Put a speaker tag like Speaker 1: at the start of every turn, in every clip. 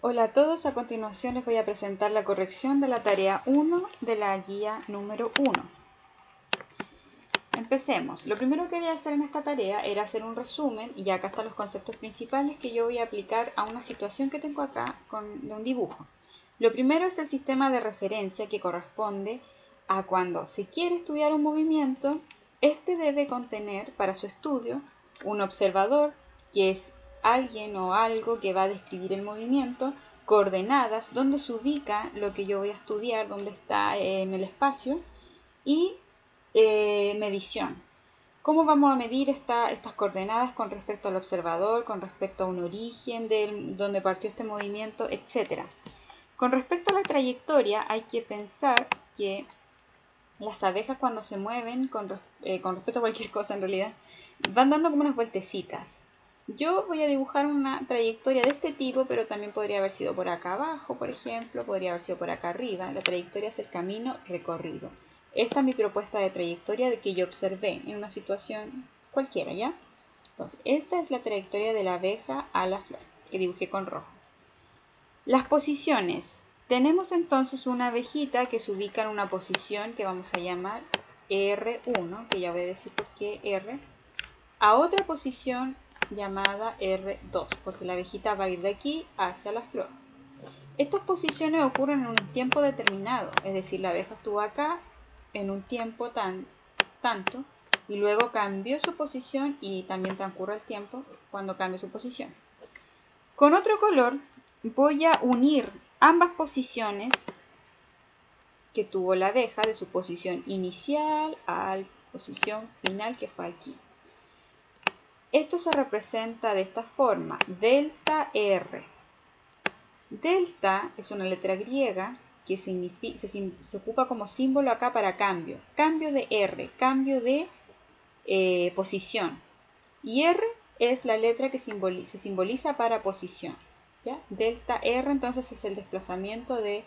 Speaker 1: Hola a todos, a continuación les voy a presentar la corrección de la tarea 1 de la guía número 1. Empecemos. Lo primero que voy a hacer en esta tarea era hacer un resumen y acá están los conceptos principales que yo voy a aplicar a una situación que tengo acá de un dibujo. Lo primero es el sistema de referencia que corresponde a cuando se quiere estudiar un movimiento. Este debe contener para su estudio un observador, que es alguien o algo que va a describir el movimiento, coordenadas, donde se ubica lo que yo voy a estudiar, dónde está en el espacio, y medición. ¿Cómo vamos a medir estas coordenadas con respecto al observador, con respecto a un origen de donde partió este movimiento, etcétera? Con respecto a la trayectoria, hay que pensar que las abejas cuando se mueven, con respecto a cualquier cosa en realidad, van dando como unas vueltecitas. Yo voy a dibujar una trayectoria de este tipo, pero también podría haber sido por acá abajo, por ejemplo, podría haber sido por acá arriba. La trayectoria es el camino recorrido. Esta es mi propuesta de trayectoria de que yo observé en una situación cualquiera, ¿ya? Entonces, esta es la trayectoria de la abeja a la flor, que dibujé con rojo. Las posiciones. Tenemos entonces una abejita que se ubica en una posición que vamos a llamar R1, que ya voy a decir por qué R, a otra posición llamada R2, porque la abejita va a ir de aquí hacia la flor. Estas posiciones ocurren en un tiempo determinado, es decir, la abeja estuvo acá en un tiempo tanto, y luego cambió su posición y también transcurre el tiempo cuando cambia su posición. Con otro color voy a unir ambas posiciones que tuvo la abeja de su posición inicial a la posición final que fue aquí. Esto se representa de esta forma, delta R. Delta es una letra griega que se ocupa como símbolo acá para cambio. Cambio de R, cambio de posición. Y R es la letra que se simboliza para posición. ¿Ya? Delta R entonces es el desplazamiento de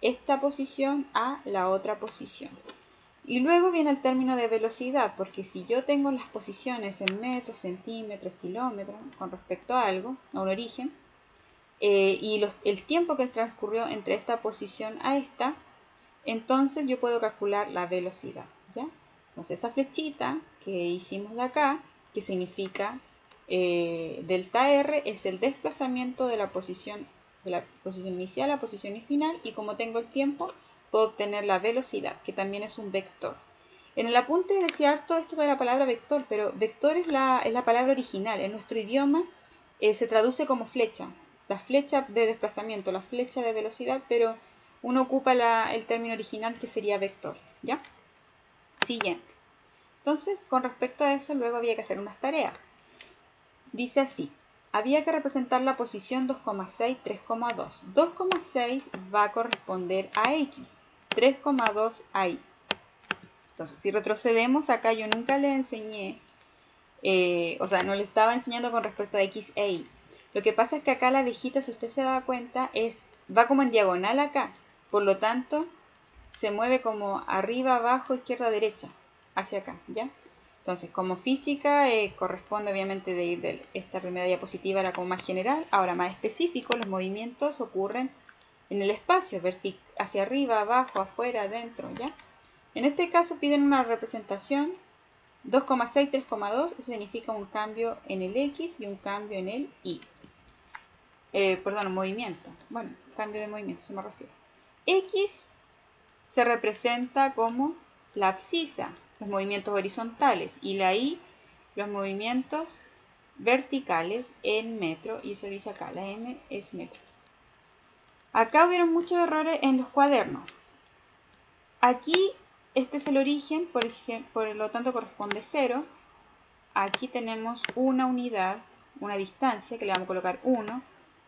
Speaker 1: esta posición a la otra posición. Y luego viene el término de velocidad, porque si yo tengo las posiciones en metros, centímetros, kilómetros, con respecto a algo, a un origen, y el tiempo que transcurrió entre esta posición a esta, entonces yo puedo calcular la velocidad, ¿ya? Entonces esa flechita que hicimos de acá, que significa delta R, es el desplazamiento de la posición inicial a la posición final, y como tengo el tiempo, puedo obtener la velocidad, que también es un vector. En el apunte decía harto esto de la palabra vector, pero vector es la palabra original. En nuestro idioma se traduce como flecha, la flecha de desplazamiento, la flecha de velocidad, pero uno ocupa el término original que sería vector, ¿ya? Siguiente. Entonces, con respecto a eso, luego había que hacer unas tareas. Dice así, había que representar la posición 2,6, 3,2. 2,6 va a corresponder a X, 3,2 a Y. Entonces, si retrocedemos, acá yo nunca le enseñé, no le estaba enseñando con respecto a X e Y. Lo que pasa es que acá la abejita, si usted se da cuenta, va como en diagonal acá. Por lo tanto, se mueve como arriba, abajo, izquierda, derecha, hacia acá, ¿ya? Entonces, como física, corresponde obviamente de ir de esta primera diapositiva, era como más general. Ahora, más específico, los movimientos ocurren en el espacio, hacia arriba, abajo, afuera, adentro, ¿ya? En este caso piden una representación 2,6, 3,2, eso significa un cambio en el X y un cambio en el Y. Perdón, movimiento. Bueno, cambio de movimiento, se me refiere. X se representa como la abscisa, los movimientos horizontales, y la Y, los movimientos verticales en metro, y eso dice acá, la M es metro. Acá hubieron muchos errores en los cuadernos. Aquí, este es el origen, por lo tanto corresponde 0. Aquí tenemos una unidad, una distancia, que le vamos a colocar 1,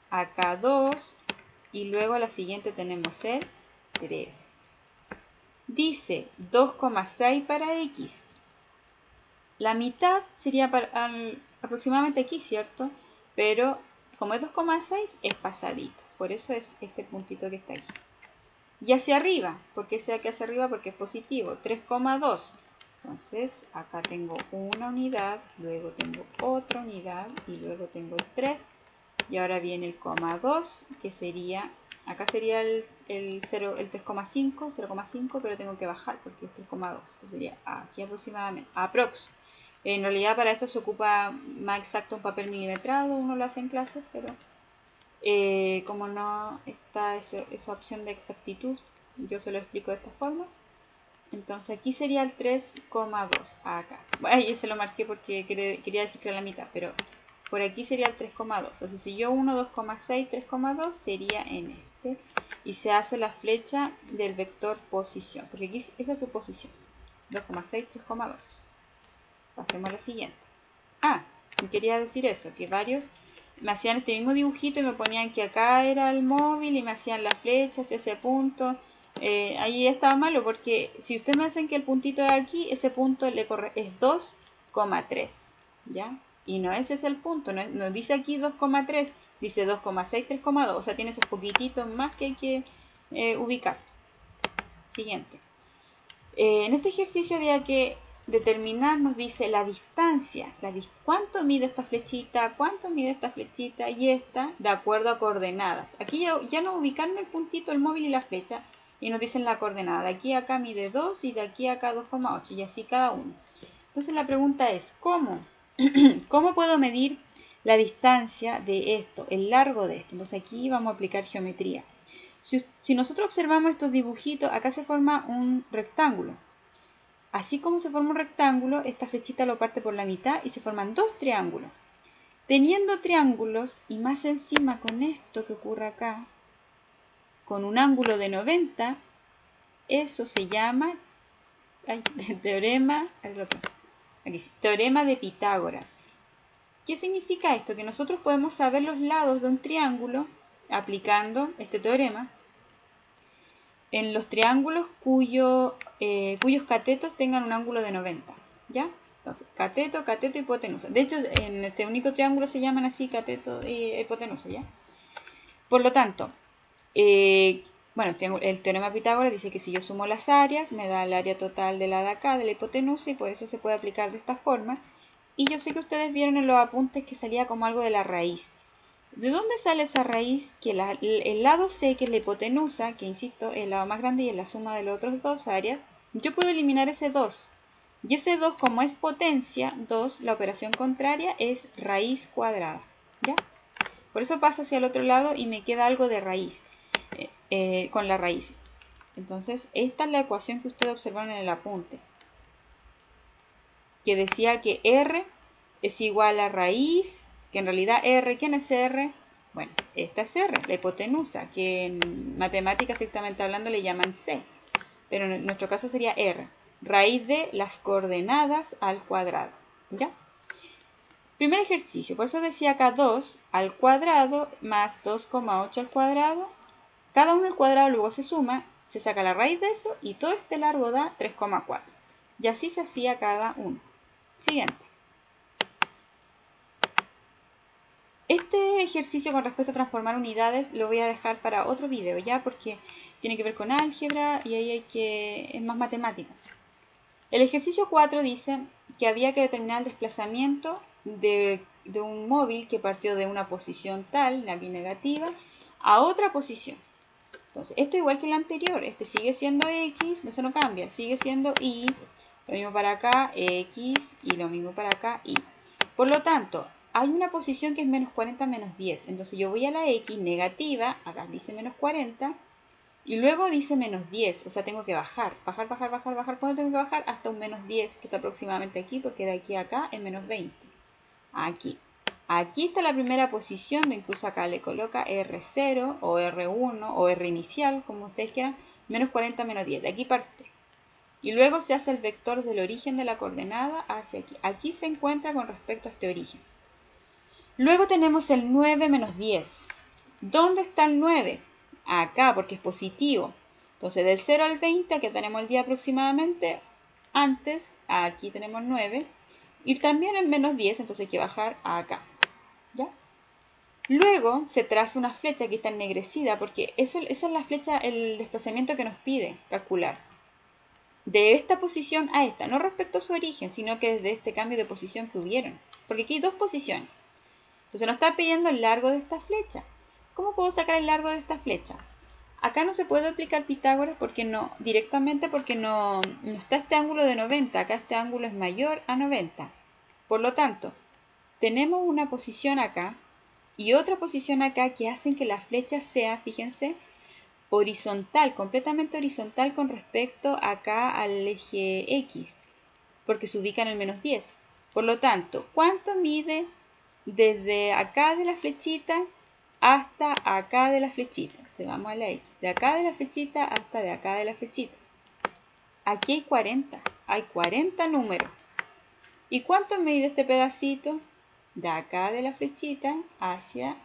Speaker 1: acá 2, y luego a la siguiente tenemos el 3. Dice 2,6 para X. La mitad sería aproximadamente aquí, ¿cierto? Pero como es 2,6 es pasadito. Por eso es este puntito que está aquí. Y hacia arriba, ¿por qué sea que hacia arriba? Porque es positivo. 3,2. Entonces acá tengo una unidad, luego tengo otra unidad y luego tengo 3. Y ahora viene el coma 2, que sería, acá sería el 3,5, 0,5, pero tengo que bajar porque es 3,2. Entonces sería aquí aproximadamente, aprox. En realidad para esto se ocupa más exacto un papel milimetrado, uno lo hace en clases, pero como no está esa opción de exactitud, yo se lo explico de esta forma. Entonces aquí sería el 3,2 acá. Ahí se lo marqué porque quería decir que era la mitad, pero por aquí sería el 3,2. Entonces si yo uno 2,6, 3,2 sería en este. Y se hace la flecha del vector posición, porque aquí esa es su posición. 2,6, 3,2. Pasemos a la siguiente. Quería decir eso, que varios me hacían este mismo dibujito y me ponían que acá era el móvil y me hacían la flecha hacia ese punto. Ahí estaba malo porque si ustedes me hacen que el puntito de aquí, ese punto es 2,3, ¿ya? Y no ese es el punto, no dice aquí 2,3, dice 2,6, 3,2, o sea tiene esos poquititos más que hay que ubicar. Siguiente. En este ejercicio había que determinar, nos dice la distancia, cuánto mide esta flechita, y esta, de acuerdo a coordenadas. Aquí ya no ubicaron el puntito, el móvil y la flecha, y nos dicen la coordenada. De aquí a acá mide 2 y de aquí a acá 2,8, y así cada uno. Entonces la pregunta es, ¿cómo? ¿Cómo puedo medir la distancia de esto, el largo de esto? Entonces aquí vamos a aplicar geometría. Si nosotros observamos estos dibujitos, acá se forma un rectángulo. Así como se forma un rectángulo, esta flechita lo parte por la mitad y se forman dos triángulos. Teniendo triángulos y más encima con esto que ocurre acá, con un ángulo de 90, eso se llama teorema de Pitágoras. ¿Qué significa esto? Que nosotros podemos saber los lados de un triángulo aplicando este teorema en los triángulos cuyos catetos tengan un ángulo de 90, ¿ya? Entonces, cateto, cateto, hipotenusa. De hecho, en este único triángulo se llaman así cateto y hipotenusa, ¿ya? Por lo tanto, bueno, el teorema de Pitágoras dice que si yo sumo las áreas, me da el área total de la de acá, de la hipotenusa, y por eso se puede aplicar de esta forma. Y yo sé que ustedes vieron en los apuntes que salía como algo de la raíz. ¿De dónde sale esa raíz? Que el lado C, que es la hipotenusa, que insisto, es el lado más grande y es la suma de las otras dos áreas, yo puedo eliminar ese 2. Y ese 2, como es potencia 2, la operación contraria es raíz cuadrada, ¿ya? Por eso pasa hacia el otro lado y me queda algo de raíz, con la raíz. Entonces, esta es la ecuación que ustedes observaron en el apunte, que decía que R es igual a raíz, que en realidad R, ¿quién es R? Bueno, esta es R, la hipotenusa, que en matemáticas estrictamente hablando le llaman C, pero en nuestro caso sería R, raíz de las coordenadas al cuadrado, ¿ya? Primer ejercicio, por eso decía acá 2 al cuadrado más 2,8 al cuadrado, cada uno al cuadrado luego se suma, se saca la raíz de eso y todo este largo da 3,4, y así se hacía cada uno. Siguiente. Este ejercicio con respecto a transformar unidades lo voy a dejar para otro video ya, porque tiene que ver con álgebra y ahí es más matemático. El ejercicio 4 dice que había que determinar el desplazamiento de un móvil que partió de una posición tal, la aquí negativa, a otra posición. Entonces, esto igual que el anterior, este sigue siendo X, eso no cambia, sigue siendo Y, lo mismo para acá, X, y lo mismo para acá, Y. Por lo tanto, hay una posición que es menos 40 menos 10. Entonces yo voy a la X negativa, acá dice menos 40, y luego dice menos 10. O sea, tengo que bajar. Bajar. ¿Cuánto tengo que bajar? Hasta un menos 10, que está aproximadamente aquí, porque de aquí a acá es menos 20. Aquí. Aquí está la primera posición, incluso acá le coloca R0 o R1 o R inicial, como ustedes quieran, menos 40 menos 10. De aquí parte. Y luego se hace el vector del origen de la coordenada hacia aquí. Aquí se encuentra con respecto a este origen. Luego tenemos el 9 menos 10. ¿Dónde está el 9? Acá, porque es positivo. Entonces, del 0 al 20, aquí tenemos el día aproximadamente. Antes, aquí tenemos 9. Y también el menos 10, entonces hay que bajar acá. ¿Ya? Luego se traza una flecha, aquí está ennegrecida, porque esa es la flecha, el desplazamiento que nos pide calcular. De esta posición a esta, no respecto a su origen, sino que desde este cambio de posición que hubieron. Porque aquí hay dos posiciones. Entonces nos está pidiendo el largo de esta flecha. ¿Cómo puedo sacar el largo de esta flecha? Acá no se puede aplicar Pitágoras porque no está este ángulo de 90. Acá este ángulo es mayor a 90. Por lo tanto, tenemos una posición acá y otra posición acá que hacen que la flecha sea, fíjense, horizontal, completamente horizontal con respecto acá al eje X, porque se ubica en el menos 10. Por lo tanto, ¿cuánto mide desde acá de la flechita hasta acá de la flechita? Se vamos a la X. De acá de la flechita hasta de acá de la flechita. Aquí hay 40. Hay 40 números. ¿Y cuánto mide este pedacito? De acá de la flechita hacia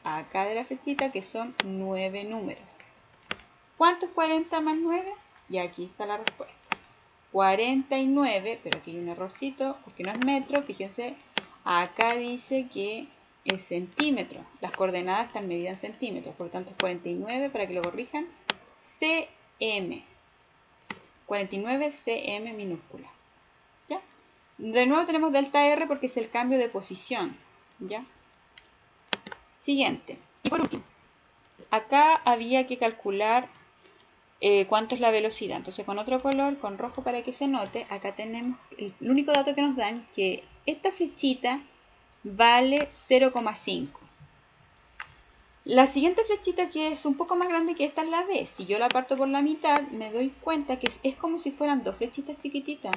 Speaker 1: acá de la flechita, que son 9 números. ¿Cuánto es 40 más 9? Y aquí está la respuesta. 49, pero aquí hay un errorcito porque no es metro. Fíjense, acá dice que es centímetro. Las coordenadas están medidas en centímetros, por lo tanto es 49, para que lo corrijan, cm. 49 cm minúscula. ¿Ya? De nuevo tenemos delta R porque es el cambio de posición. ¿Ya? Siguiente. Y por último, acá había que calcular cuánto es la velocidad. Entonces con otro color, con rojo para que se note, acá tenemos el único dato que nos dan, que esta flechita vale 0,5. La siguiente flechita, que es un poco más grande que esta, es la B. Si yo la parto por la mitad, me doy cuenta que es como si fueran dos flechitas chiquititas.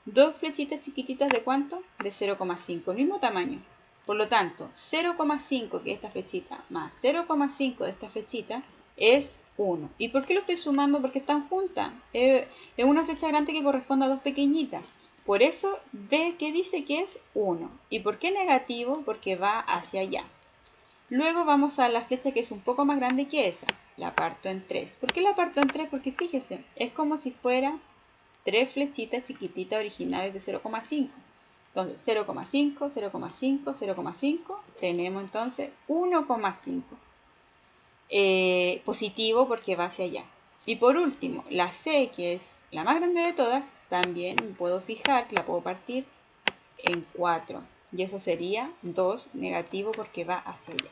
Speaker 1: Dos flechitas chiquititas, ¿de cuánto? De 0,5, el mismo tamaño. Por lo tanto, 0,5 que esta flechita más 0,5 de esta flechita es 1. ¿Y por qué lo estoy sumando? Porque están juntas. Es una flecha grande que corresponde a dos pequeñitas. Por eso ve que dice que es 1. ¿Y por qué negativo? Porque va hacia allá. Luego vamos a la flecha que es un poco más grande que esa. La parto en 3. ¿Por qué la parto en 3? Porque fíjese, es como si fuera tres flechitas chiquititas originales de 0,5. Entonces 0,5, 0,5, 0,5. Tenemos entonces 1,5. Positivo porque va hacia allá. Y por último, la C, que es la más grande de todas, también puedo fijar, la puedo partir en 4. Y eso sería 2 negativo porque va hacia allá.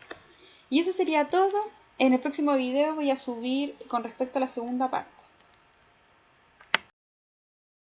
Speaker 1: Y eso sería todo. En el próximo video voy a subir con respecto a la segunda parte.